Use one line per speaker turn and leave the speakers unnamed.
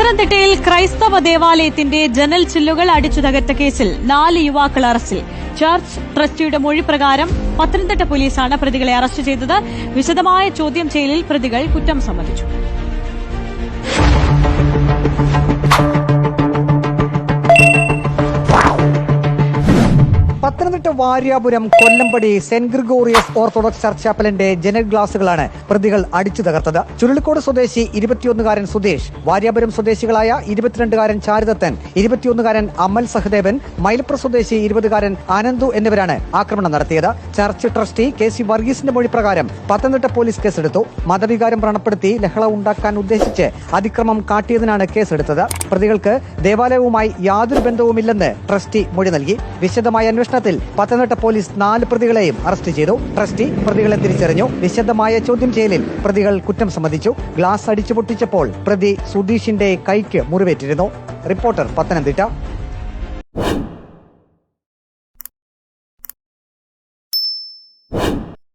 പത്തനംതിട്ടയിൽ ക്രൈസ്തവ ദേവാലയത്തിന്റെ ജനൽ ചില്ലുകൾ അടിച്ചു തകർത്ത കേസിൽ 4 യുവാക്കൾ അറസ്റ്റിൽ. ചർച്ച് ട്രസ്റ്റിയുടെ മൊഴി പ്രകാരം പത്തനംതിട്ട പോലീസാണ് പ്രതികളെ അറസ്റ്റ് ചെയ്തത്. വിശദമായ ചോദ്യം ചെയ്യലിൽ പ്രതികൾ കുറ്റം സമ്മതിച്ചു.
Pathanamthitta Varyapuram Kollampadi Saint Gregorios Orthodox church ചാപ്പലിന്റെ ജനൽ ഗ്ലാസുകളാണ് പ്രതികൾ അടിച്ചു തകർത്തത്. ചുരുളിക്കോട് സ്വദേശി 21-കാരൻ സുദേശ്, വാര്യാപുരം സ്വദേശികളായ 22-കാരൻ ചാരുദത്തൻ, 21-കാരൻ അമൽ സഹദേവൻ, മൈലപ്ര സ്വദേശി 20-കാരൻ ആനന്ദു എന്നിവരാണ് ആക്രമണം നടത്തിയത്. ചർച്ച് ട്രസ്റ്റി KC വർഗീസിന്റെ മൊഴി പ്രകാരം പത്തനംതിട്ട പോലീസ് കേസെടുത്തു. മതവികാരം വ്രണപ്പെടുത്തി ലഹള ഉണ്ടാക്കാൻ ഉദ്ദേശിച്ച് അതിക്രമം കാട്ടിയതിനാണ് കേസെടുത്തത്. പ്രതികൾക്ക് ദേവാലയവുമായി യാതൊരു ബന്ധവുമില്ലെന്ന് ട്രസ്റ്റി മൊഴി നൽകി. വിശദമായ അന്വേഷണത്തിൽ പത്തനംതിട്ട പോലീസ് 4 പ്രതികളെയും അറസ്റ്റ് ചെയ്തു. ട്രസ്റ്റി പ്രതികളെ തിരിച്ചറിഞ്ഞു. വിശദമായ ചോദ്യം ചെയ്യലിൽ പ്രതികൾ കുറ്റം സമ്മതിച്ചു. ഗ്ലാസ് അടിച്ചു പൊട്ടിച്ചപ്പോൾ പ്രതി സുധീഷിന്റെ കൈക്ക് മുറിവേറ്റിരുന്നു. റിപ്പോർട്ടർ, പത്തനംതിട്ട.